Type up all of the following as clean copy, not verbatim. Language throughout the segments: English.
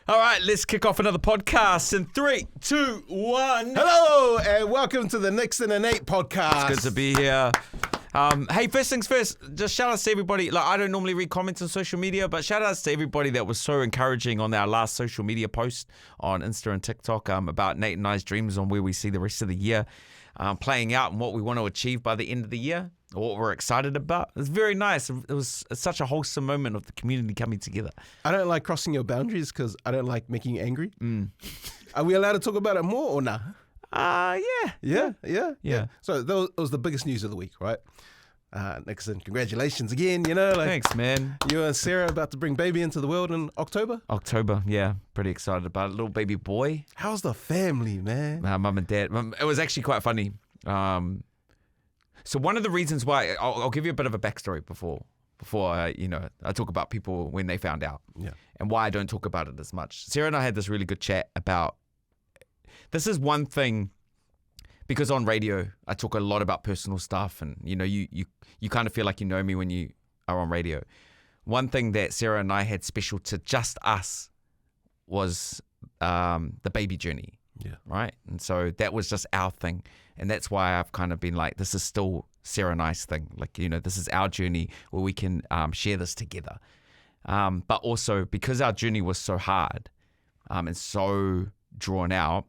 All right, let's kick off another podcast in 3, 2, 1. Hello, and welcome to the Nickson and podcast. It's good to be here. Hey, first things first, just shout outs to everybody. Like, I don't normally read comments on social media, but shout outs to everybody that was so encouraging on our last social media post on Insta and TikTok about Nate and I's dreams on where we see the rest of the year playing out and what we want to achieve by the end of the year, or what we're excited about. It's very nice. It was such a wholesome moment of the community coming together. I don't like crossing your boundaries because I don't like making you angry. Are we allowed to talk about it more or not? Yeah. So that was the biggest news of the week, right? Nickson, congratulations again. Thanks, man. You and Sarah about to bring baby into the world in October? October, yeah. Pretty excited about it. Little baby boy. How's the family, man? Mum and dad. It was actually quite funny. So one of the reasons why, I'll give you a bit of a backstory before I talk about people when they found out. Yeah. And why I don't talk about it as much. Sarah and I had this really good chat about, this is one thing, because on radio, I talk a lot about personal stuff and, you kind of feel like you know me when you are on radio. One thing that Sarah and I had special to just us was the baby journey. Yeah. Right? And so that was just our thing. And that's why I've kind of been like, this is still Sarah and I's thing. Like, this is our journey where we can share this together. But also because our journey was so hard and so drawn out,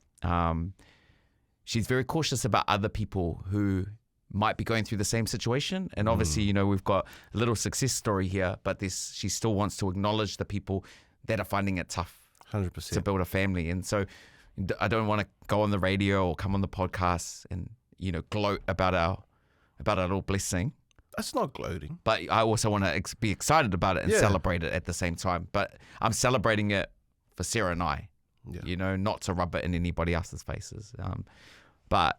she's very cautious about other people who might be going through the same situation. And obviously, we've got a little success story here, but she still wants to acknowledge the people that are finding it tough 100%. to build a family. And so I don't want to go on the radio or come on the podcast and, gloat about our little blessing. That's not gloating. But I also want to be excited about it and celebrate it at the same time. But I'm celebrating it for Sarah and I, not to rub it in anybody else's faces. But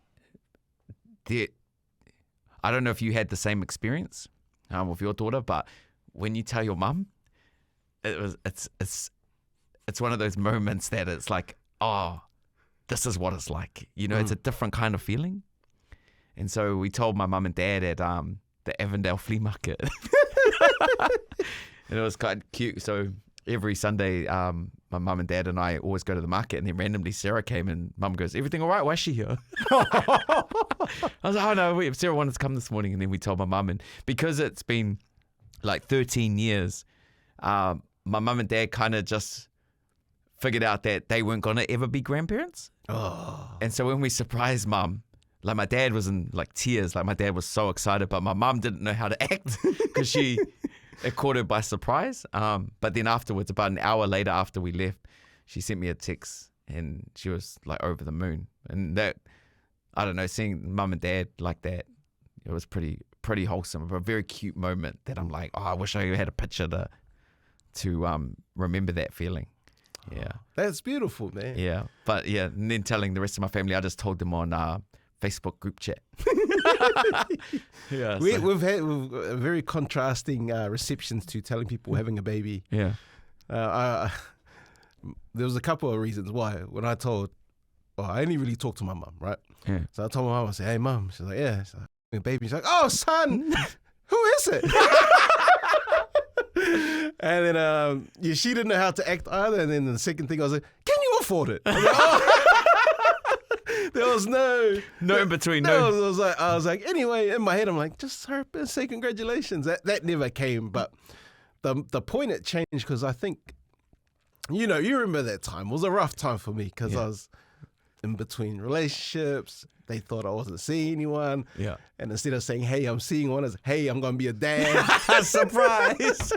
I don't know if you had the same experience with your daughter, but when you tell your mum, it's one of those moments that it's like, oh, this is what it's like. It's a different kind of feeling. And so we told my mum and dad at the Avondale flea market. And it was quite cute. So every Sunday, my mum and dad and I always go to the market, and then randomly Sarah came and mum goes, "Everything all right? Why is she here?" I was like, "Oh no, Sarah wanted to come this morning." And then we told my mum, and because it's been like 13 years, my mum and dad kind of just figured out that they weren't going to ever be grandparents. And so when we surprised mum, like my dad was in like tears, like my dad was so excited, but my mum didn't know how to act because it caught her by surprise. But then afterwards, about an hour later after we left, she sent me a text and she was like over the moon. And that, I don't know, seeing mum and dad like that, it was pretty wholesome, a very cute moment that I'm like, oh, I wish I had a picture to remember that feeling. Yeah. That's beautiful, man. Yeah. But yeah, and then telling the rest of my family, I just told them on Facebook group chat. Yeah. We've had very contrasting receptions to telling people having a baby. Yeah. There was a couple of reasons why. When I I only really talked to my mum, right? Yeah. So I told my mum, I said, "Hey, mum." She's like, "Yeah." She's like, "A baby." She's like, "Oh, son, who is it?" And then she didn't know how to act either. And then the second thing, I was like, "Can you afford it?" I was like, oh. There was no in between. I was like, anyway, in my head, I'm like, just hurry up and say congratulations. That never came. But the point it changed because I think, you remember that time. It was a rough time for me because I was in between relationships. They thought I wasn't seeing anyone. Yeah. And instead of saying, "Hey, I'm seeing one," it's, "Hey, I'm going to be a dad." Surprise.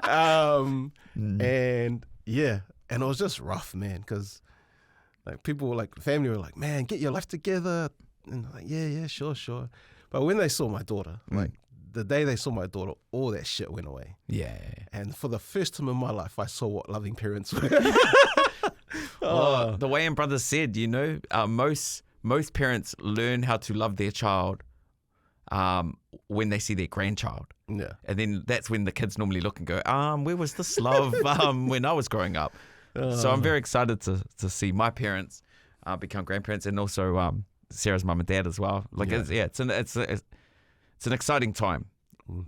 And yeah, and it was just rough, man, because like people were like, family were like, "Man, get your life together." And I'm like, yeah, sure. But when they saw my daughter, like the day they saw my daughter, all that shit went away. Yeah. And for the first time in my life, I saw what loving parents were. The Wayans brothers said, most parents learn how to love their child when they see their grandchild. Yeah. And then that's when the kids normally look and go, where was this love when I was growing up? So I'm very excited to see my parents become grandparents, and also Sarah's mum and dad as well. It's an exciting time,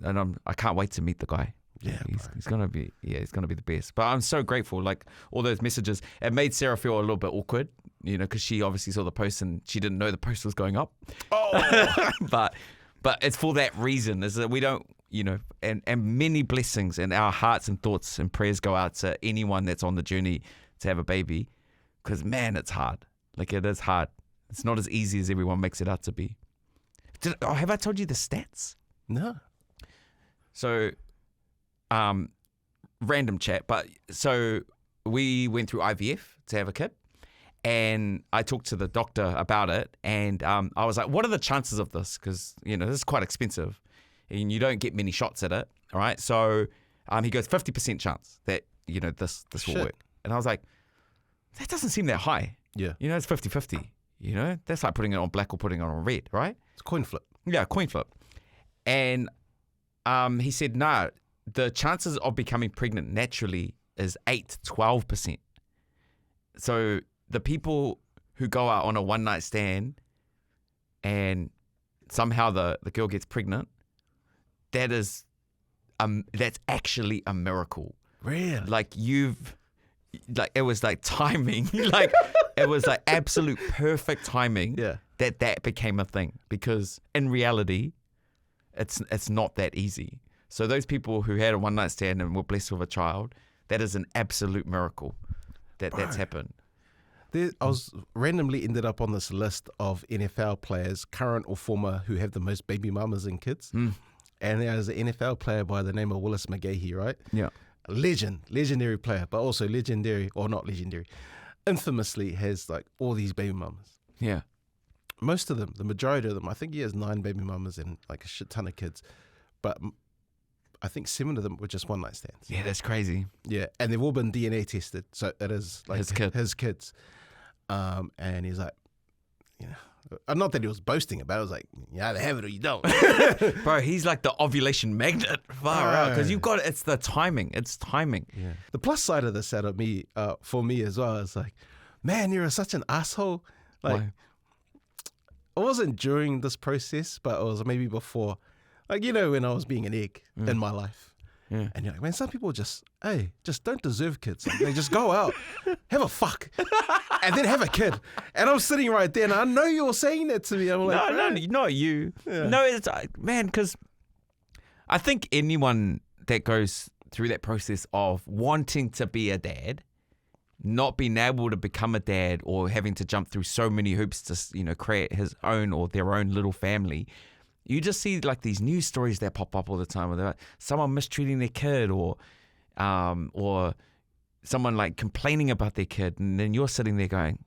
and I can't wait to meet the guy. Yeah, he's gonna be the best. But I'm so grateful. Like all those messages, it made Sarah feel a little bit awkward, because she obviously saw the post and she didn't know the post was going up. Oh, but it's for that reason, is that we don't, and many blessings and our hearts and thoughts and prayers go out to anyone that's on the journey to have a baby, because man, it's hard. Like it is hard. It's not as easy as everyone makes it out to be. Have I told you the stats? no. So, random chat, but so we went through IVF to have a kid, and I talked to the doctor about it, and I was like, what are the chances of this? Because, this is quite expensive, and you don't get many shots at it, all right? So he goes, 50% chance that, this will work. And I was like, that doesn't seem that high. Yeah. It's 50-50. That's like putting it on black or putting it on red, right? It's a coin flip. Yeah, coin flip. And he said, no, the chances of becoming pregnant naturally is 8 to 12%. So the people who go out on a one-night stand and somehow the girl gets pregnant, that's actually a miracle. Really? It was like timing, it was like absolute perfect timing. Yeah. That became a thing, because in reality, it's not that easy. So those people who had a one night stand and were blessed with a child, that is an absolute miracle that's happened. I was randomly ended up on this list of NFL players, current or former, who have the most baby mamas and kids. And there's an NFL player by the name of Willis McGahee, right? Yeah. Legendary player, but also infamously has like all these baby mamas. Yeah. Most of them, the majority of them, I think he has 9 baby mamas and like a shit ton of kids. But I think 7 of them were just one night stands. Yeah, that's crazy. Yeah, and they've all been DNA tested, so it is like his kids. And he's like, not that he was boasting about it. I was like, you either have it or you don't. Bro, he's like the ovulation magnet. Far out. Because it's the timing. It's timing. Yeah. The plus side of this for me as well, is like, man, you're such an asshole. Like, Why? it wasn't during this process, but it was maybe before. Like, when I was being an egg in my life. Yeah. And you're like, man, some people just don't deserve kids. Like, they just go out, have a fuck, and then have a kid. And I'm sitting right there, and I know you're saying that to me. I'm like, no, not you. Yeah. No, it's man, because I think anyone that goes through that process of wanting to be a dad, not being able to become a dad, or having to jump through so many hoops to create his own or their own little family. You just see like these news stories that pop up all the time, where they're like, someone mistreating their kid, or someone like complaining about their kid, and then you're sitting there going,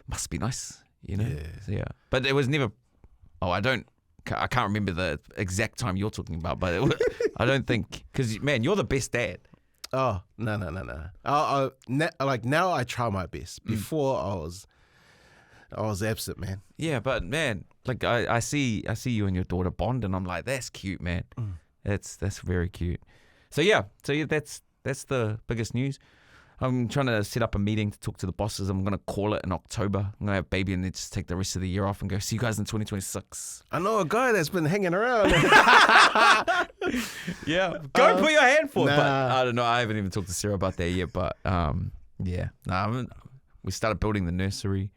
"Must be nice," Yeah. So, yeah. But it was never. I can't remember the exact time you're talking about, but it was, I don't think, because man, you're the best dad. Oh no. Now I try my best. Before I was absent, man. Yeah, but man, like I see you and your daughter bond, and I'm like, that's cute, man. That's very cute. So yeah, that's the biggest news. I'm trying to set up a meeting to talk to the bosses. I'm going to call it in October. I'm going to have a baby and then just take the rest of the year off and go, see you guys in 2026. I know a guy that's been hanging around. Yeah. Go put your hand for it. But I don't know. I haven't even talked to Sarah about that yet. But yeah. We started building the nursery.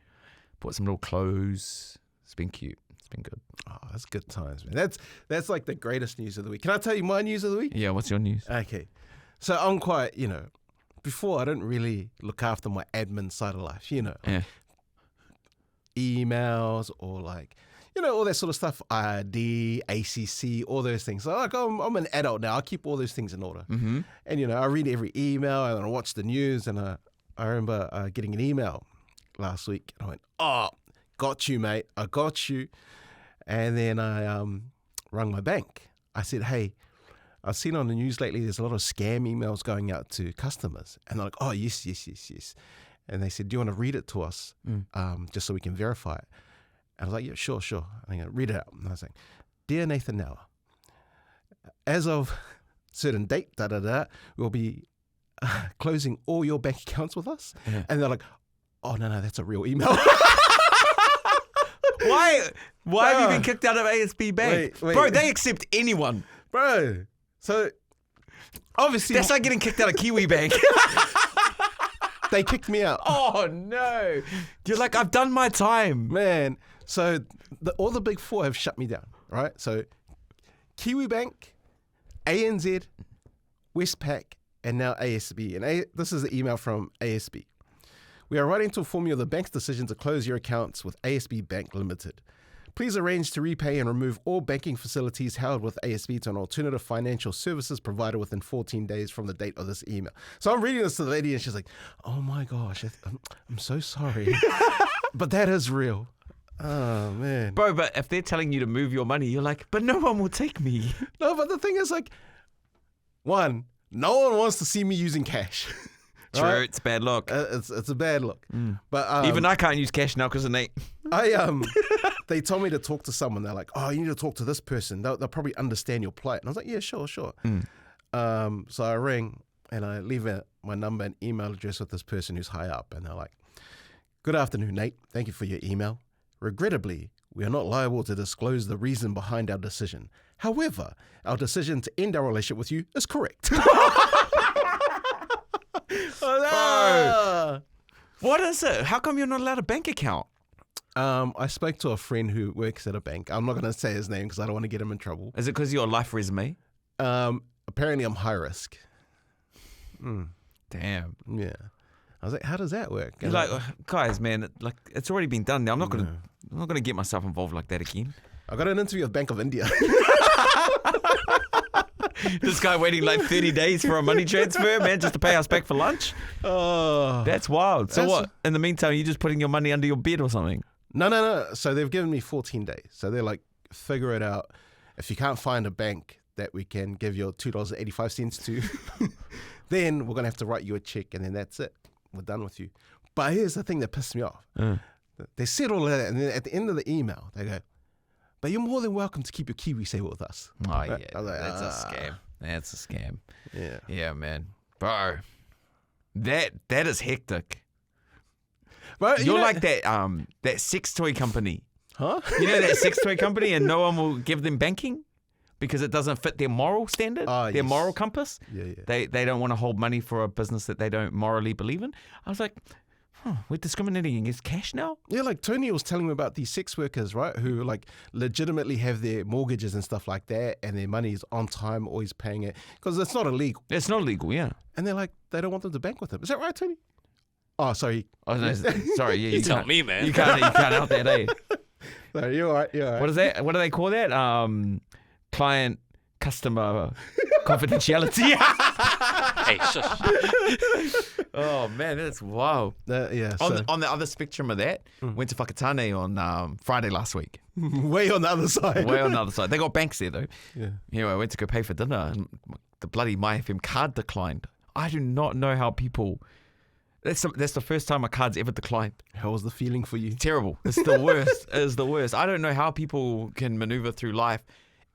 Bought some little clothes. It's been cute. It's been good. Oh, that's good times, man. That's like the greatest news of the week. Can I tell you my news of the week? Yeah, what's your news? Okay. So I'm quite, before I didn't really look after my admin side of life, Yeah. Emails or like, all that sort of stuff, ID, ACC, all those things. So like I'm an adult now. I keep all those things in order. Mm-hmm. And, I read every email and I watch the news, and I remember getting an email last week, and I went, oh, got you, mate. I got you. And then I rang my bank. I said, hey, I've seen on the news lately there's a lot of scam emails going out to customers. And they're like, oh, yes. And they said, do you want to read it to us just so we can verify it? And I was like, yeah, sure. And I read it out. And I was like, dear Nathan Nower, as of certain date, we'll be closing all your bank accounts with us. Yeah. And they're like, oh, no, that's a real email. Why have you been kicked out of ASB Bank? Wait. Bro, they accept anyone. Bro, so obviously That's like getting kicked out of Kiwi Bank. they kicked me out. Oh, no. You're like, I've done my time. Man, so all the big four have shut me down, right? So Kiwi Bank, ANZ, Westpac, and now ASB. And this is the email from ASB. We are writing to inform you of the bank's decision to close your accounts with ASB Bank Limited. Please arrange to repay and remove all banking facilities held with ASB to an alternative financial services provider within 14 days from the date of this email. So I'm reading this to the lady and she's like, oh my gosh, I'm so sorry. But that is real. Oh, man. Bro, but if they're telling you to move your money, you're like, but no one will take me. No, but the thing is like, one, no one wants to see me using cash. True, right? it's bad luck. It's a bad look. But Even I can't use cash now because of Nate. They told me to talk to someone. They're like, oh, you need to talk to this person. They'll probably understand your plight. And I was like, yeah, sure. So I ring and I leave my number and email address with this person who's high up. And they're like, good afternoon, Nate. Thank you for your email. Regrettably, we are not liable to disclose the reason behind our decision. However, our decision to end our relationship with you is correct. Bro, what is it? How come you're not allowed a bank account? I spoke to a friend who works at a bank. I'm not going to say his name because I don't want to get him in trouble. Is it because your life resume? Apparently, I'm high risk. Damn. Yeah. I was like, how does that work? You're like, guys, man, like it's already been done now. I'm not gonna get myself involved like that again. I got an interview with Bank of India. This guy waiting like 30 days for a money transfer, man, just to pay us back for lunch. Oh, that's wild. So what? In the meantime, you're just putting your money under your bed or something? No. So they've given me 14 days. So they're like, figure it out. If you can't find a bank that we can give your $2.85 to, then we're gonna have to write you a check, and then that's it. We're done with you. But here's the thing that pissed me off. They said all of that, and then at the end of the email, they go, but you're more than welcome to keep your KiwiSaver with us. Oh, right? yeah. Like, that's a scam. That's a scam. Yeah. Yeah, man. Bro, that is hectic. But, you're like that sex toy company. Huh? You know that sex toy company and no one will give them banking? Because it doesn't fit their moral standard, their moral compass. Yeah. They don't want to hold money for a business that they don't morally believe in. I was like, we're discriminating against cash now? Yeah, like Tony was telling me about these sex workers, right, who like legitimately have their mortgages and stuff like that, and their money is on time, always paying it, because it's not illegal. It's not illegal, yeah. And they're like, they don't want them to bank with them. Is that right, Tony? Oh, sorry. Oh, no, sorry, yeah. You tell me, man. You can't out that, eh? No, you're all right. What is that? What do they call that? Client customer confidentiality. Hey, shush. Oh man, that's wild. Yeah. On the other spectrum of that, went to Whakatane on Friday last week. Way on the other side. Way on the other side. They got banks there though. Yeah. Anyway, I went to go pay for dinner and the bloody MyFM card declined. I do not know how people. That's the first time a card's ever declined. How was the feeling for you? Terrible. It's the worst. It's the worst. I don't know how people can maneuver through life.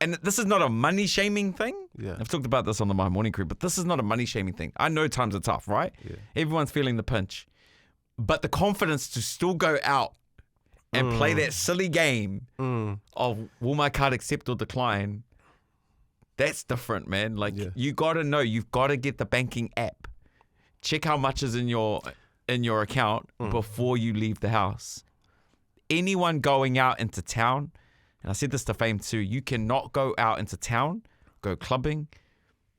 And this is not a money shaming thing. Yeah. I've talked about this on the My Morning Crew, but this is not a money shaming thing. I know times are tough, right? Yeah. Everyone's feeling the pinch. But the confidence to still go out and play that silly game of will my card accept or decline, that's different, man. Like you got to know, you've got to get the banking app. Check how much is in your account before you leave the house. Anyone going out into town, and I said this to Fame too, you cannot go out into town, go clubbing,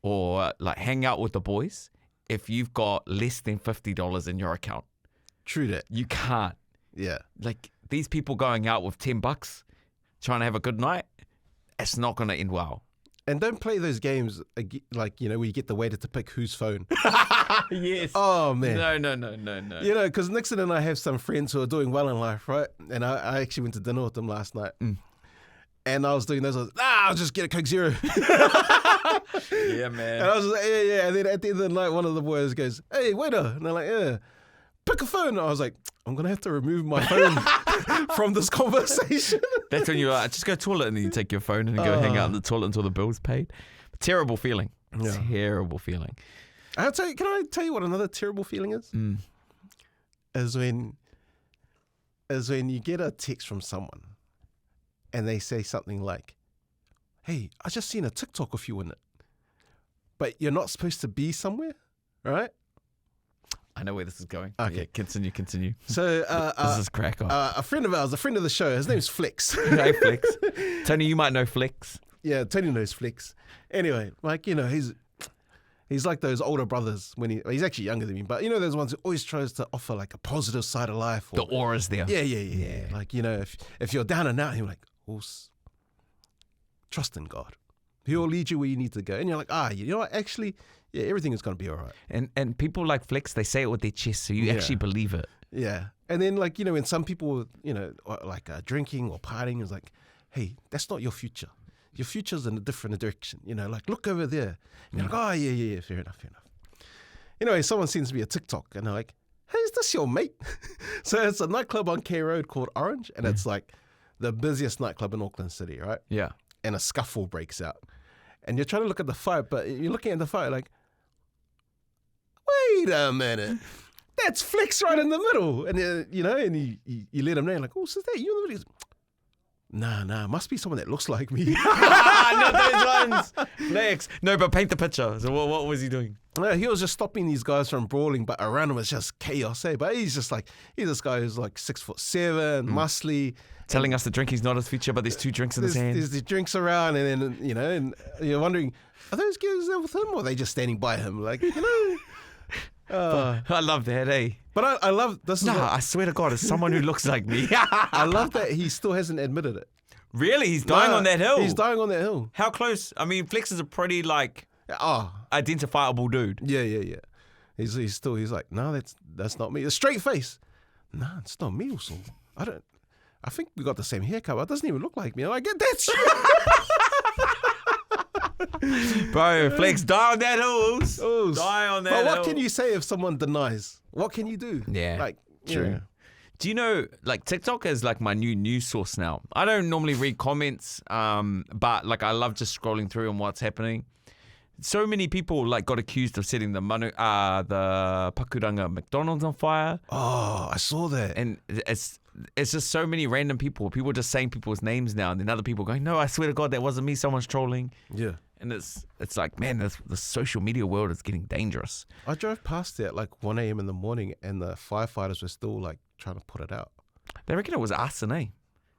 or like hang out with the boys if you've got less than $50 in your account. True that. You can't. Yeah. Like these people going out with $10, trying to have a good night, it's not going to end well. And don't play those games like, where you get the waiter to pick whose phone. Yes. Oh, man. No. You know, because Nickson and I have some friends who are doing well in life, right? And I actually went to dinner with them last night. And I was doing those. I'll just get a Coke Zero. Yeah, man. And I was like, yeah. And then at the end of the night, one of the boys goes, hey, waiter. And I'm like, yeah. Pick a phone. And I was like, I'm going to have to remove my phone from this conversation. That's when you're like, just go to the toilet and then you take your phone and go hang out in the toilet until the bill's paid. Terrible feeling. Yeah. Terrible feeling. Can I tell you what another terrible feeling is? Is when you get a text from someone and they say something like, hey, I just seen a TikTok of you in it. but you're not supposed to be somewhere, right? I know where this is going. Okay. Yeah, continue. So This is crack on. a friend of ours, a friend of the show, his name's Flex. Hey, Flex. Tony, you might know Flex. Yeah, Tony knows Flex. Anyway, like, you know, he's like those older brothers when he's actually younger than me, but you know those ones who always tries to offer like a positive side of life. The aura's there. Yeah. Like, you know, if you're down and out, he'll like, trust in God. He'll lead you where you need to go. And you're like, you know what, actually, yeah, everything is going to be all right. And people like Flex, they say it with their chest, so you actually believe it. Yeah. And then, like, you know, when some people, you know, like drinking or partying, is like, hey, that's not your future. Your future's in a different direction. You know, like, look over there. And you're like, yeah, fair enough. Anyway, someone sends me a TikTok, and they're like, hey, is this your mate? So it's a nightclub on K Road called Orange, and it's like the busiest nightclub in Auckland City, right? Yeah. And a scuffle breaks out. And you're trying to look at the fight, but you're looking at the fight like, wait a minute. That's Flex right in the middle. And, you know, and you let him know, like, is that you in the middle? He's, nah, must be someone that looks like me. Not those ones. Flex. No, but paint the picture. So what was he doing? He was just stopping these guys from brawling, but around him was just chaos. But he's just like, he's this guy who's like 6'7", muscly. Telling us the drink he's not his future, but there's 2 drinks in his hand. There's the drinks around, and then, you know, and you're wondering, are those guys there with him, or are they just standing by him? Like, you know. I love that, eh? But I love this. I swear to God, it's someone who looks like me. I love that he still hasn't admitted it. Really? He's dying on that hill? He's dying on that hill. How close? I mean, Flex is a pretty, like, identifiable dude. Yeah. He's like, no, that's not me. A straight face. No, it's not me also. I think we got the same haircut, but it doesn't even look like me. I'm like, that's you. Bro, Flex, die on that hill. Die on that hill. But what can you say if someone denies? What can you do? Yeah, like, true. Yeah. Do you know, like, TikTok is like my new news source now. I don't normally read comments, but like I love just scrolling through on what's happening. So many people like got accused of setting the Pakuranga McDonald's on fire. Oh, I saw that. And it's just so many random people. People just saying people's names now, and then other people going, "No, I swear to God, that wasn't me. Someone's trolling." Yeah. And it's like, man, the social media world is getting dangerous. I drove past it at like 1 a.m. in the morning, and the firefighters were still like trying to put it out. They reckon it was arson, eh?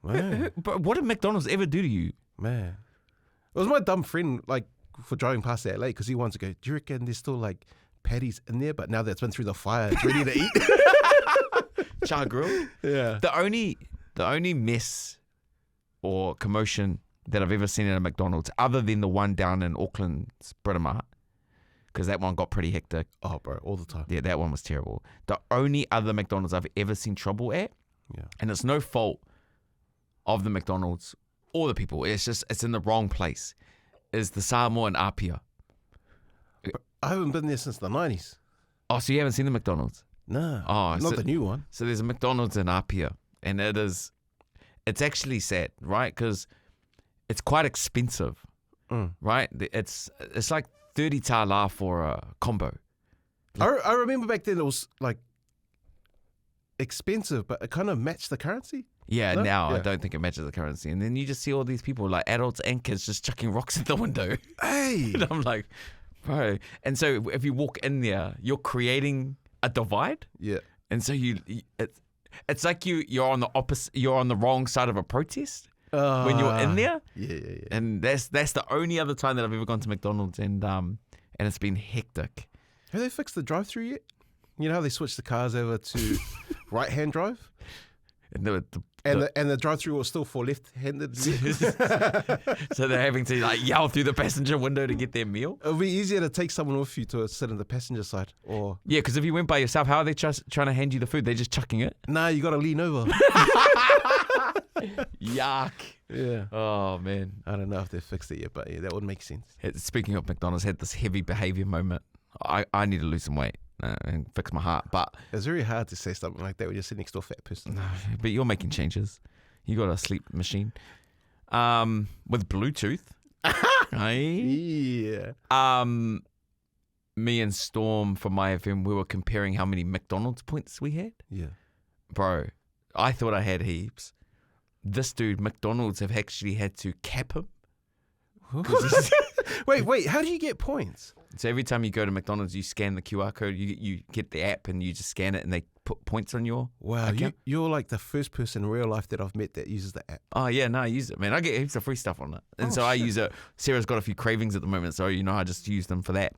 Man. But what did McDonald's ever do to you? Man. It was my dumb friend, like, for driving past that late, because he wanted to go, do you reckon there's still like patties in there? But now that it's been through the fire, it's ready to eat. Char grill? Yeah. The only mess or commotion that I've ever seen at a McDonald's, other than the one down in Auckland's Britomart, because that one got pretty hectic. Oh, bro, all the time. Yeah, that one was terrible. The only other McDonald's I've ever seen trouble at, and it's no fault of the McDonald's or the people, it's in the wrong place, is the Samoa and Apia. I haven't been there since the 90s. Oh, so you haven't seen the McDonald's? No, not the new one. So there's a McDonald's in Apia, and it's actually sad, right? Because it's quite expensive, right? It's like 30 tala for a combo. I remember back then it was like expensive, but it kind of matched the currency. Yeah, now I don't think it matches the currency. And then you just see all these people, like adults and kids, just chucking rocks at the window. Hey! And I'm like, bro. And so if you walk in there, you're creating a divide. Yeah. And so it's like you're on the opposite, you're on the wrong side of a protest when you're in there. Yeah. And that's the only other time that I've ever gone to McDonald's, and it's been hectic. Have they fixed the drive-through yet? You know how they switched the cars over to right-hand drive? And the drive-through was still for left-handed vehicles. So they're having to like yell through the passenger window to get their meal. It would be easier to take someone with you to sit in the passenger side. Or yeah, because if you went by yourself, how are they trying to hand you the food? They're just chucking it? Nah, you got to lean over. Yuck. Yeah. Oh, man. I don't know if they fixed it yet, but yeah, that would make sense. Speaking of McDonald's, had this heavy behavior moment. I need to lose some weight and fix my heart, but it's very hard to say something like that when you're sitting next to a fat person. But you're making changes. You got a sleep machine with Bluetooth. Yeah. Me and Storm from my FM, we were comparing how many McDonald's points we had. Yeah. Bro, I thought I had heaps. This dude, McDonald's have actually had to cap him. Wait, how do you get points? So every time you go to McDonald's, you scan the QR code, you get the app and you just scan it and they put points on your Wow, account. you're like the first person in real life that I've met that uses the app. Oh, yeah, no, I use it, man. I get heaps of free stuff on it. And Oh, so I shit. use it. Sarah's got a few cravings at the moment, so, I just use them for that.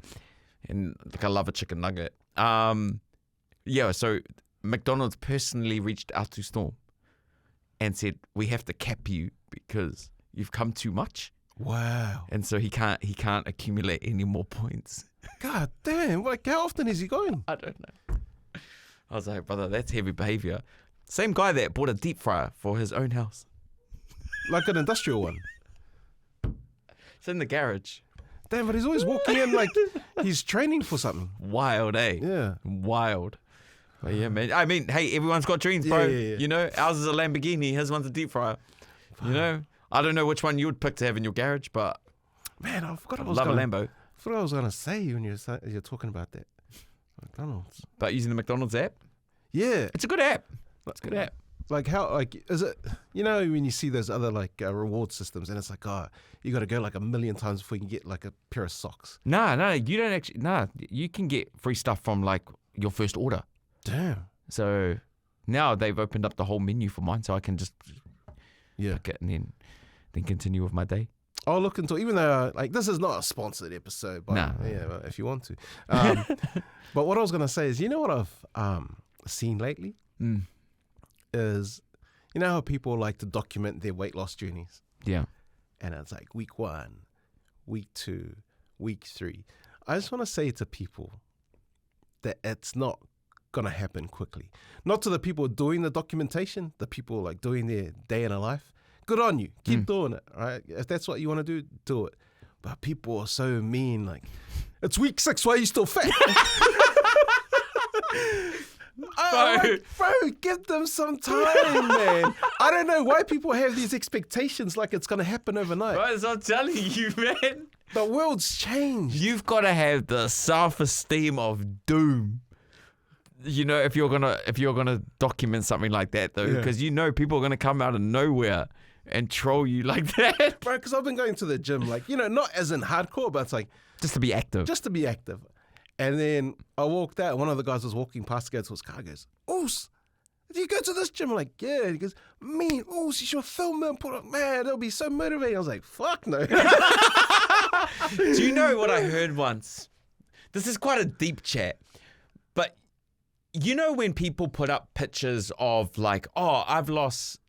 And, like, I love a chicken nugget. Yeah, so McDonald's personally reached out to Storm and said, we have to cap you because you've come too much. Wow. And so he can't accumulate any more points. God damn. Like, how often is he going? I don't know. I was like, brother, that's heavy behavior. Same guy that bought a deep fryer for his own house. Like an industrial one. It's in the garage. Damn, but he's always walking in like he's training for something. Wild, eh? Yeah. Wild. But yeah, man. I mean, hey, everyone's got dreams, bro. Yeah. Ours is a Lamborghini. His one's a deep fryer. I don't know which one you would pick to have in your garage, but Man, I forgot I I was love a gonna, Lambo. I forgot I was gonna say when you're talking about that. McDonald's. But using the McDonald's app, Yeah. it's a good app. It's a good app. Like how is it? When you see those other reward systems and it's like, oh, you got to go like 1,000,000 times before you can get like a pair of socks. No, you don't actually. Nah, you can get free stuff from like your first order. Damn. So now they've opened up the whole menu for mine, so I can just pick it and then continue with my day. I'll look into, even though this is not a sponsored episode, but Nah. well, if you want to. But what I was gonna say is, what I've seen lately is, how people like to document their weight loss journeys, Yeah. and it's like week 1, week 2, week 3. I just want to say to people that it's not gonna happen quickly. Not to the people doing the documentation, the people like doing their day in a life. Good on you. Keep doing it, right? If that's what you want to do it. But people are so mean, like, it's week 6, why are you still fat? Bro, give them some time, man. I don't know why people have these expectations like it's going to happen overnight. Bro, I'm telling you, man. The world's changed. You've got to have the self-esteem of doom. If you're gonna document something like that, though, because people are gonna come out of nowhere and troll you like that. Bro, because I've been going to the gym, not as in hardcore, but it's like Just to be active. just to be active. And then I walked out. One of the guys was walking past to go to his car. Goes, Oos, do you go to this gym? I'm like, yeah. He goes, me, Oos, you should film it and put it. Man, it'll be so motivating. I was like, fuck no. Do you know what I heard once? This is quite a deep chat, but when people put up pictures of like, oh, I've lost,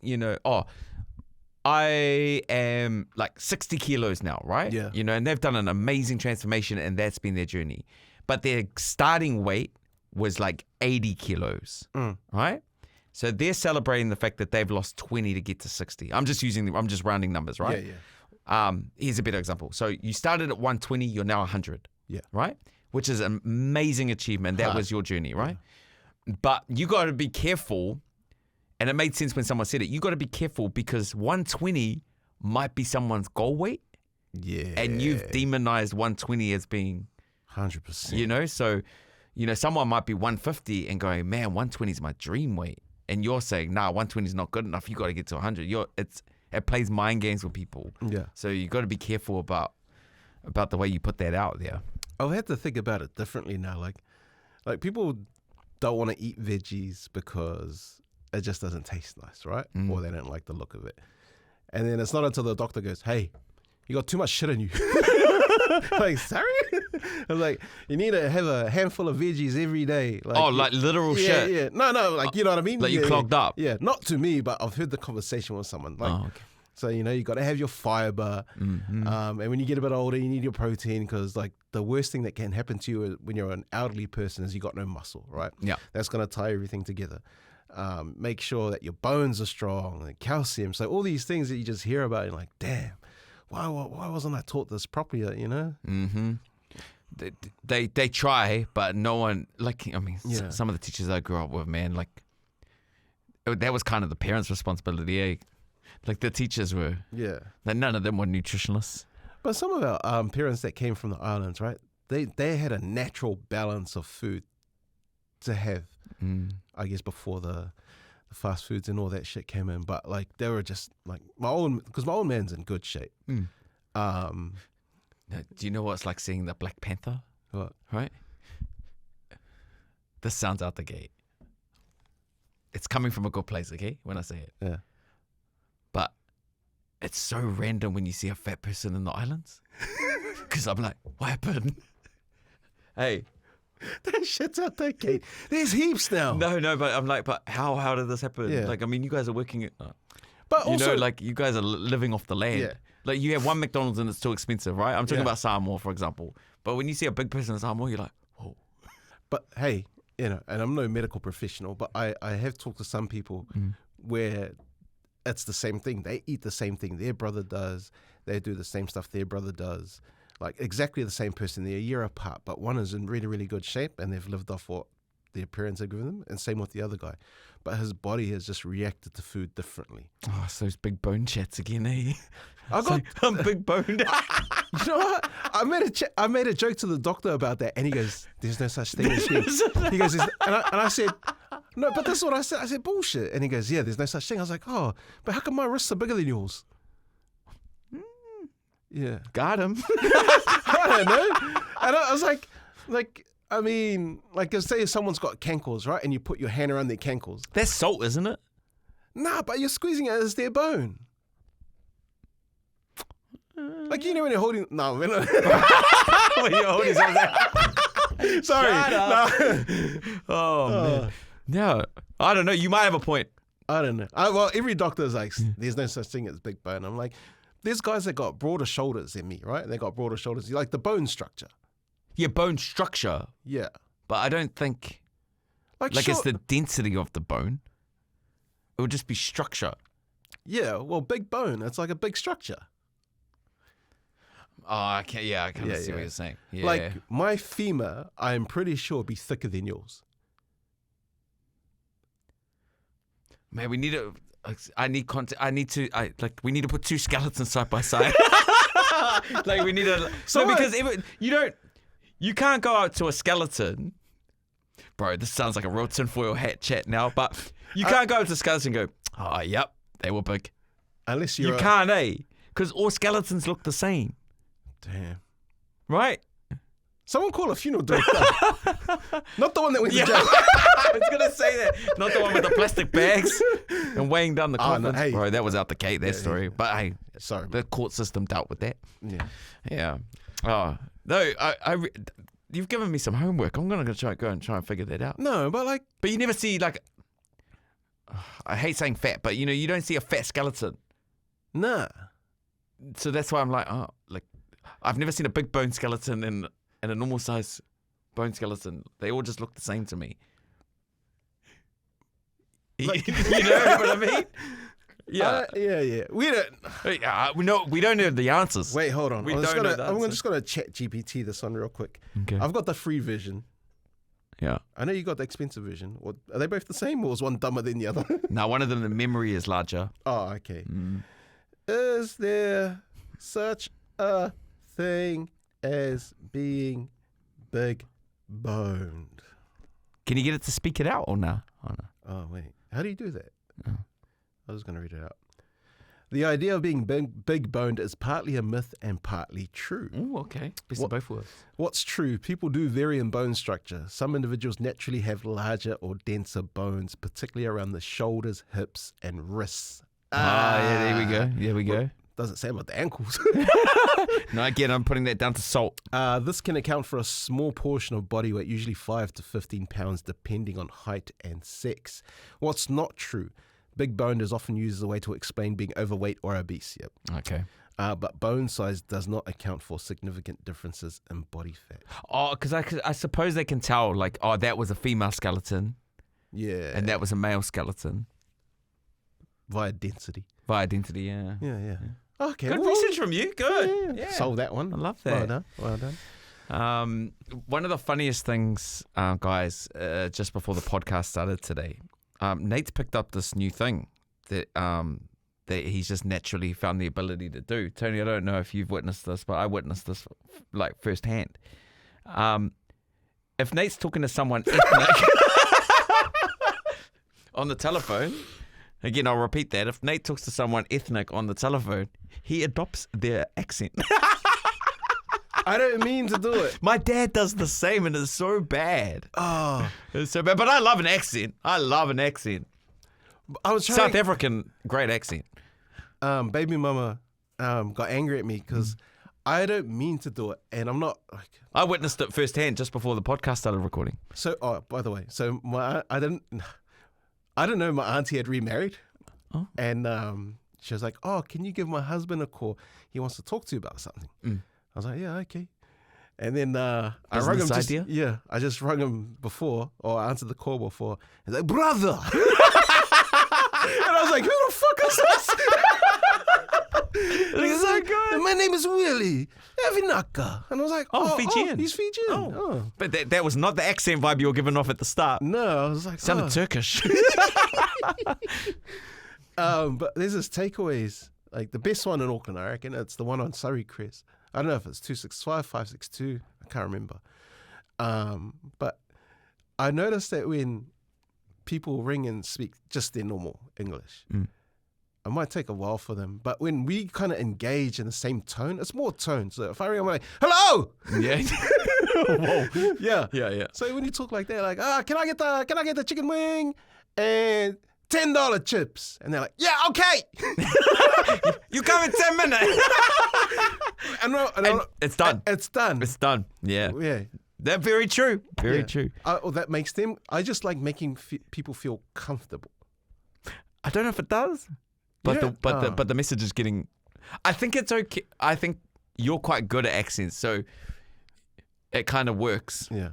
I am like 60 kilos now, right? Yeah. And they've done an amazing transformation and that's been their journey. But their starting weight was like 80 kilos, right? So they're celebrating the fact that they've lost 20 to get to 60. I'm just rounding numbers, right? Yeah. Here's a better example. So you started at 120, you're now 100. Yeah. Right? Which is an amazing achievement. That was your journey, right? But you got to be careful. And it made sense when someone said it. You got to be careful because 120 might be someone's goal weight. Yeah. And you've demonized 120 as being 100%. So, someone might be 150 and going, man, 120 is my dream weight. And you're saying, nah, 120 is not good enough. You got to get to 100. It plays mind games with people. Yeah. So you got to be careful about the way you put that out there. I've had to think about it differently now. Like people don't want to eat veggies because it just doesn't taste nice, right? Or they don't like the look of it. And then it's not until the doctor goes, hey, you got too much shit in you. Like, sorry? I'm like, you need to have a handful of veggies every day. Like literal shit? Yeah. No, like, you know what I mean? Like you clogged up? Yeah, not to me, but I've heard the conversation with someone. Like, okay. So, you got to have your fiber. And when you get a bit older, you need your protein because, like, the worst thing that can happen to you when you're an elderly person is you got no muscle, right? Yeah. That's going to tie everything together. Make sure that your bones are strong and calcium. So all these things that you just hear about, you're like, damn, why wasn't I taught this properly, Mm-hmm. They try, but no one, some of the teachers I grew up with, man, like, that was kind of the parents' responsibility, eh? Like, the teachers were, none of them were nutritionists. But some of our parents that came from the islands, right, they had a natural balance of food to have, I guess, before the fast foods and all that shit came in. But, like, they were just, like, because my old man's in good shape. Do you know what it's like seeing the Black Panther What? right? This sounds out the gate. It's coming from a good place, okay, when I say it. Yeah. But it's so random when you see a fat person in the islands. Because I'm like, what happened? Hey. That shit's out there, Kate. There's heaps now. No, but I'm like, but how did this happen? Yeah. Like, I mean, you guys are working at, But you also, know, like, you guys are living off the land. Yeah. Like, you have one McDonald's and it's too expensive, right? I'm talking Yeah. about Samoa, for example. But when you see a big person in Samoa, you're like, whoa. but hey, you know, and I'm no medical professional, but I have talked to some people where it's the same thing. They eat the same thing their brother does. They do the same stuff their brother does. Like exactly the same person. They're a year apart, but one is in really, really good shape and they've lived off what the appearance have given them, and same with the other guy. But his body has just reacted to food differently. Oh, it's those big bone chats again, eh? I'm big boned. You know what? I made a joke to the doctor about that, and he goes, "There's no such thing as yours." He goes, and I said, "No, but this is what I said." I said, "Bullshit," and he goes, "Yeah, there's no such thing." I was like, "Oh, but how come my wrists are bigger than yours?" Yeah, Got him. I don't know. And I was like, I mean, like, say if someone's got cankles, right, and you put your hand around their cankles. That's salt, isn't it? Nah, but you're squeezing it as their bone. Like, you know when you're holding... No, we're not... When you're holding something. Sorry. Shut up. No. Oh, man. No, I don't know. You might have a point. I don't know. Well, every doctor is like, there's no such thing as big bone. I'm like, there's guys that got broader shoulders than me, right? They got broader shoulders. Like the bone structure. Yeah, bone structure. Yeah. But I don't think... Like sure. it's the density of the bone. It would just be structure. Yeah, well, big bone. It's like a big structure. Oh, I kind of see what you're saying. Yeah. Like my femur, I'm pretty sure be thicker than yours. Man, we need to... I need content. We need to put two skeletons side by side. Like we need to... because you can't go out to a skeleton... Bro, this sounds like a real tinfoil hat chat now, but you can't go to a skeleton and go, oh, yep, they were big. Unless you're... You can't, eh? Because all skeletons look the same. Damn. Right? Someone call a funeral director. Not the one that went to jail. I was going to say that. Not the one with the plastic bags and weighing down the coffins. No, hey. Bro, that was out the gate, that story. Yeah. But hey, sorry, the court system dealt with that. Yeah. Yeah. Oh, no, you've given me some homework. I'm going to go and try and figure that out. No, but like... But you never see, like... I hate saying fat, but, you know, you don't see a fat skeleton. Nah. So that's why I'm like, oh, like... I've never seen a big bone skeleton and a normal size bone skeleton. They all just look the same to me. Like, you know what I mean? Yeah. Yeah. We don't... We don't know the answers. Wait, hold on. I'm just answers. going to chat GPT this one real quick. Okay. I've got the free version. Yeah. I know you got the expensive version. Are they both the same, or is one dumber than the other? Now, one of them, the memory is larger. Oh, okay. Is there such a thing as being big boned? Can you get it to speak it out or no? Oh, no. Oh, wait. How do you do that? Oh. I was going to read it out. The idea of being big boned is partly a myth and partly true. Oh, okay. Best of both worlds. What's true? People do vary in bone structure. Some individuals naturally have larger or denser bones, particularly around the shoulders, hips, and wrists. Yeah, there we go. Doesn't say about the ankles. No, again, I'm putting that down to salt. This can account for a small portion of body weight, usually 5 to 15 pounds, depending on height and sex. What's not true? Big boned is often used as a way to explain being overweight or obese. Yep. Okay. But bone size does not account for significant differences in body fat. Oh, because I suppose they can tell, like, oh, that was a female skeleton. Yeah. And that was a male skeleton. Via density. By identity, yeah. Yeah. Okay. Good research from you. Good. Yeah. Solve that one. I love that. Well done. One of the funniest things, guys, just before the podcast started today, Nate's picked up this new thing that he's just naturally found the ability to do. Tony, I don't know if you've witnessed this, but I witnessed this like firsthand. If Nate's talking to someone ethnic on the telephone, again, I'll repeat that. If Nate talks to someone ethnic on the telephone, he adopts their accent. I don't mean to do it. My dad does the same, and it's so bad. Oh, It's so bad. But I love an accent. I love an accent. I was trying South African, great accent. baby mama got angry at me because I don't mean to do it, and I'm not like. I witnessed it firsthand just before the podcast started recording. So, by the way, so I didn't know my auntie had remarried, and she was like, "Oh, can you give my husband a call? He wants to talk to you about something." I was like, "Yeah, okay." And then I rang him. I just rang him before, or I answered the call before. He's like, "Brother," and I was like, "Who the fuck is this?" It's so good. My name is Willie Evinaka, and I was like, Oh, Fijian. he's Fijian. Oh. But that was not the accent vibe you were giving off at the start. No, I was like, Sounded Turkish. But there's this takeaways, like the best one in Auckland, I reckon. It's the one on Surrey Crest. I don't know if it's 265, 562. I can't remember. But I noticed that when people ring and speak just their normal English, it might take a while for them. But when we kind of engage in the same tone, it's more tone. So if I ring, I'm like, "Hello!" Yeah. Whoa. Yeah. Yeah. So when you talk like that, like, can I get the chicken wing and $10 chips? And they're like, "Yeah, okay." You come in 10 minutes. And it's done. It's done. It's done. Yeah. Yeah. That's very true. Very Yeah. true. That makes them. I just like making people feel comfortable. I don't know if it does, but Yeah. the message is getting. I think it's okay. I think you're quite good at accents, so it kind of works. Yeah.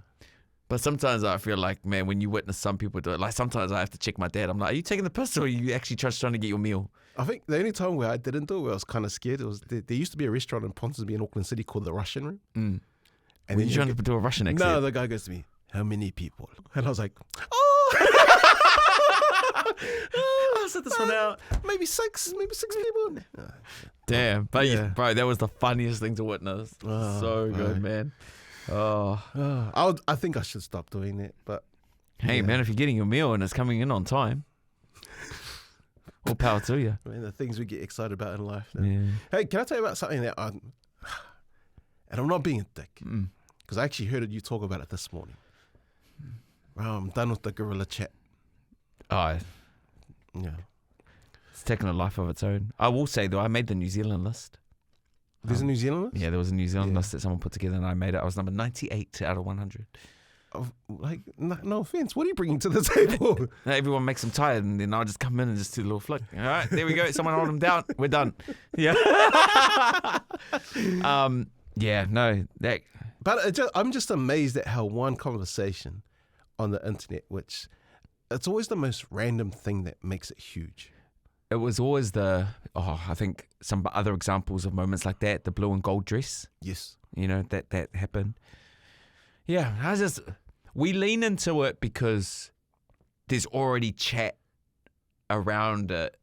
But sometimes I feel like, man, when you witness some people do it, like sometimes I have to check my dad. I'm like, are you taking the piss or are you actually just trying to get your meal? I think the only time where I didn't do it, where I was kind of scared, it was there used to be a restaurant in Ponsonby in Auckland City called the Russian Room. And And were you trying to do a Russian accent? No, the guy goes to me, "How many people?" And I was like, "Oh, I'll set this one out. maybe six people." Damn, but Yeah. bro, that was the funniest thing to witness. Oh, So good, man. Oh, I think I should stop doing it, but hey, man, if you're getting your meal and it's coming in on time, all power to you. I mean, the things we get excited about in life. Yeah. Hey, can I tell you about something that and I'm not being a dick, because I actually heard you talk about it this morning. Wow, I'm done with the gorilla chat. Oh, Yeah. it's taken a life of its own. I will say though, I made the New Zealand list. There's a New Zealand list? Yeah, there was a New Zealand Yeah. list that someone put together and I made it. I was number 98 out of 100. Like, no offense. What are you bringing to the table? Now everyone makes them tired and then I'll just come in and just do a little flick. All right, there we go. Someone hold them down. We're done. Yeah. Yeah, no. But I'm just amazed at how one conversation on the internet, which it's always the most random thing that makes it huge. It was always I think some other examples of moments like that, the blue and gold dress, Yes. you know, that happened. Yeah, we lean into it because there's already chat around it.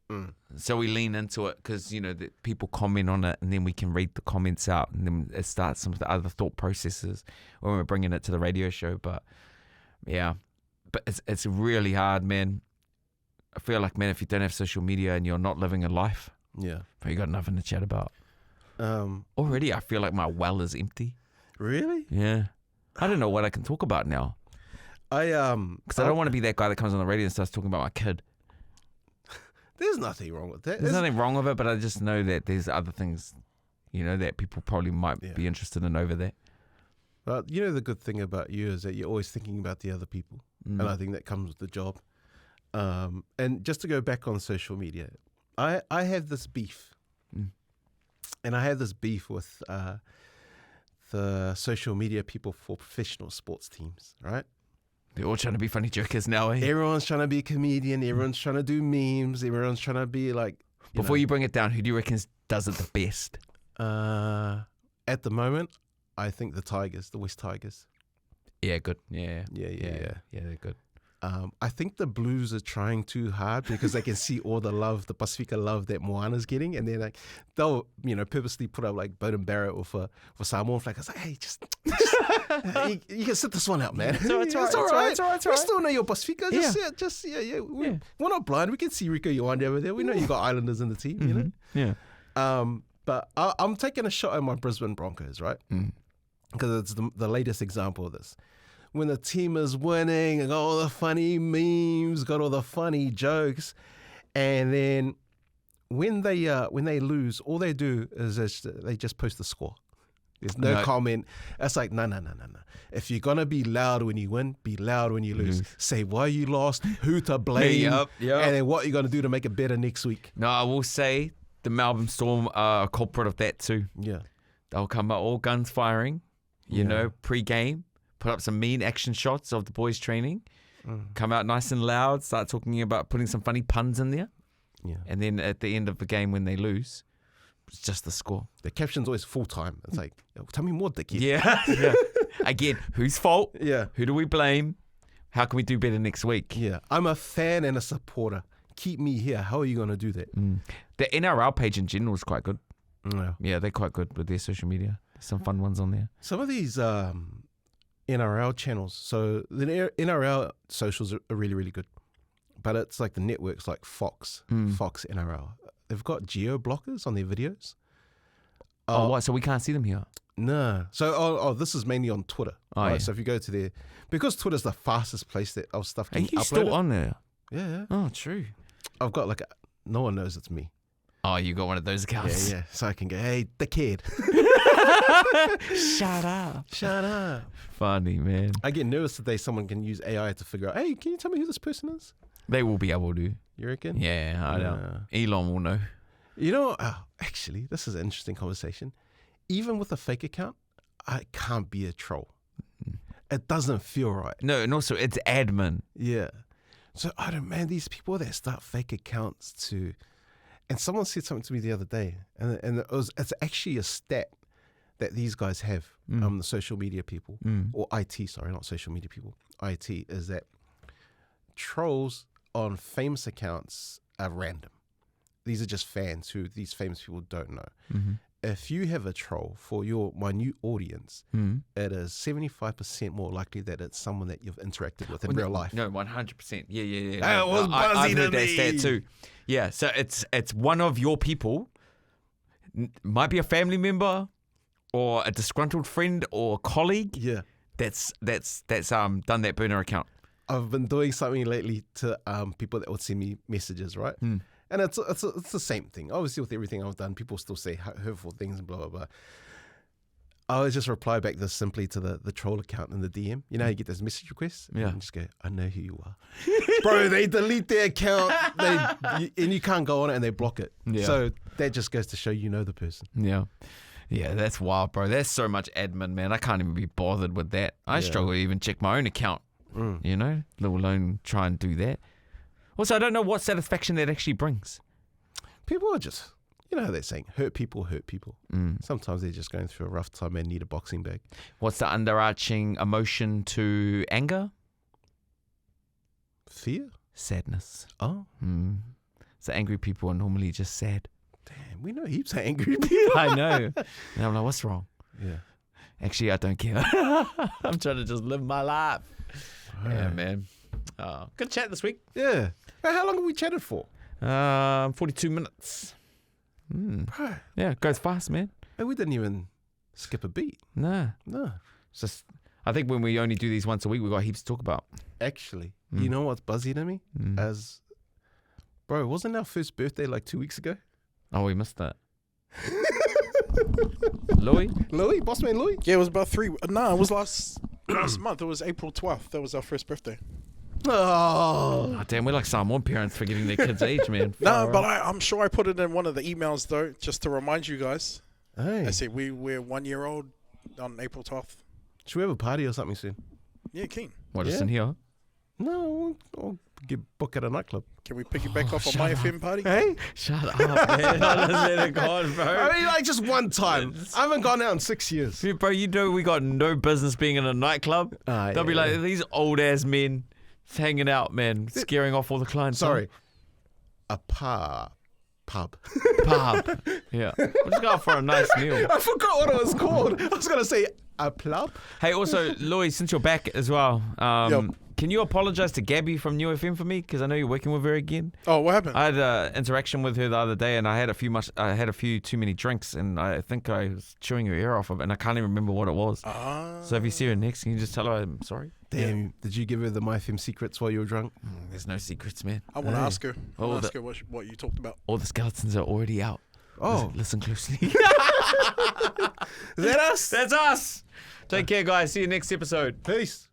So we lean into it because, you know, that people comment on it and then we can read the comments out and then it starts some of the other thought processes when we're bringing it to the radio show. But yeah, but it's really hard, man. I feel like, man, if you don't have social media and you're not living a life, Yeah. you got nothing to chat about. Already, I feel like my well is empty. Really? Yeah. I don't know what I can talk about now. Because I don't want to be that guy that comes on the radio and starts talking about my kid. There's nothing wrong with that. There's nothing wrong with it, but I just know that there's other things, you know, that people probably might be interested in over there. But you know, the good thing about you is that you're always thinking about the other people. And I think that comes with the job. And just to go back on social media, I have this beef. And I have this beef with the social media people for professional sports teams, right? They're all trying to be funny jokers now, eh? Everyone's trying to be a comedian. Everyone's trying to do memes. Everyone's trying to be like... Before you bring it down, who do you reckon does it the best? At the moment, I think the West Tigers. Yeah, good. Yeah, they're good. I think the Blues are trying too hard because they can see all the love, the Pacifica love that Moana's getting, and then they'll purposely put up like Bowden Barrett or for Samoan flag. I was like, hey, just you can sit this one out, man. It's all right. We still know your Pacifica. We're not blind. We can see Rico Yoandi over there. We know you got Islanders in the team. You know. Yeah. But I'm taking a shot at my Brisbane Broncos, right? because it's the latest example of this. When the team is winning, and got all the funny memes, got all the funny jokes, and then when they lose, all they do is they just post the score. There's no comment. It's like, no. If you're going to be loud when you win, be loud when you lose. Say why you lost, who to blame, Yep. and then what you're going to do to make it better next week. No, I will say the Melbourne Storm are a culprit of that too. Yeah. They'll come out all guns firing, you know, pre-game, put up some mean action shots of the boys training, come out nice and loud, start talking about putting some funny puns in there. Yeah. And then at the end of the game when they lose, it's just the score. The caption's always full time. It's like, tell me more, dickhead. Yeah. Again, whose fault? Yeah. Who do we blame? How can we do better next week? Yeah. I'm a fan and a supporter. Keep me here. How are you going to do that? The NRL page in general is quite good. Yeah. Yeah, they're quite good with their social media. There's some fun ones on there. Some of these NRL channels, so the NRL socials are really, really good. But it's like the networks like Fox NRL. They've got geo blockers on their videos. Oh, what? So we can't see them here? No. So, this is mainly on Twitter. Oh, right? yeah. So if you go to there, because Twitter's the fastest place that of stuff Are can you upload. still on there? Yeah. Oh, true. I've got no one knows it's me. Oh, you got one of those accounts. Yeah. So I can go, hey, the kid. Shut up. Shut up. Funny, man. I get nervous today someone can use AI to figure out, hey, can you tell me who this person is? They will be able to. You reckon? Yeah, I know. Elon will know. You know, actually, this is an interesting conversation. Even with a fake account, I can't be a troll. It doesn't feel right. No, and also it's admin. Yeah. So, man, these people that start fake accounts to... And someone said something to me the other day, and it's actually a stat that these guys have, the social media people, or IT, sorry, not social media people, IT, is that trolls on famous accounts are random. These are just fans who these famous people don't know. Mm-hmm. If you have a troll for your minute audience, it is 75% more likely that it's someone that you've interacted with in real life. No, 100%. Yeah. That was buzzy I've to heard that me. stat too. Yeah, so it's one of your people, might be a family member, or a disgruntled friend or colleague. Yeah. That's done that burner account. I've been doing something lately to people that would send me messages, right? And it's the same thing. Obviously, with everything I've done, people still say hurtful things and blah, blah, blah. I would just reply back this simply to the troll account in the DM. You know how you get those message requests? Yeah. And just go, I know who you are. Bro, they delete their account and you can't go on it and they block it. Yeah. So that just goes to show you know the person. Yeah. Yeah, that's wild, bro. That's so much admin, man. I can't even be bothered with that. I struggle to even check my own account, you know, let alone try and do that. Also, I don't know what satisfaction that actually brings. People are just, you know how they're saying, hurt people hurt people. Sometimes they're just going through a rough time and need a boxing bag. What's the underarching emotion to anger? Fear? Sadness. Oh. So angry people are normally just sad. Damn, we know heaps of angry people. I know. And I'm like, what's wrong? Yeah. Actually, I don't care. I'm trying to just live my life. Yeah, man. Good chat this week. Yeah. Hey, how long have we chatted for? 42 minutes. Bro. Yeah, it goes fast, man. Hey, we didn't even skip a beat. Nah. No. It's just, I think when we only do these once a week, we've got heaps to talk about. Actually, you know what's buzzy to me? Bro, wasn't our first birthday like 2 weeks ago? Oh, we missed that. Louis? Bossman Louis? Yeah, it was about it was last month. It was April 12th. That was our first birthday. Oh, Damn, we're like Samoan parents forgetting their kids' age, man. No, but I'm sure I put it in one of the emails, though, just to remind you guys. hey. I said we're 1 year old on April 12th. Should we have a party or something soon? Yeah, keen. What, just Yeah. in here? No, we'll get book at a nightclub. Can we piggyback off on my FM party? Hey? Shut up, man. Honestly, God, bro. I mean, like just one time. I haven't gone out in 6 years. Dude, bro, you know we got no business being in a nightclub. They'll be like, these old-ass men hanging out, man, scaring off all the clients. Sorry. A pub. Pub. Yeah. We're just going for a nice meal. I forgot what it was called. I was going to say a plug. Hey, also, Louis, since you're back as well, can you apologise to Gabby from New FM for me? Because I know you're working with her again. Oh, what happened? I had an interaction with her the other day, and I had a few too many drinks, and I think I was chewing her ear off of it, and I can't even remember what it was. So if you see her next, can you just tell her I'm sorry? Damn, did you give her the MyFM secrets while you were drunk? There's no secrets, man. I want to ask her. I Oh, want to ask her what you talked about. All the skeletons are already out. Oh. Listen closely. Is that us? That's us. Take care, guys. See you next episode. Peace.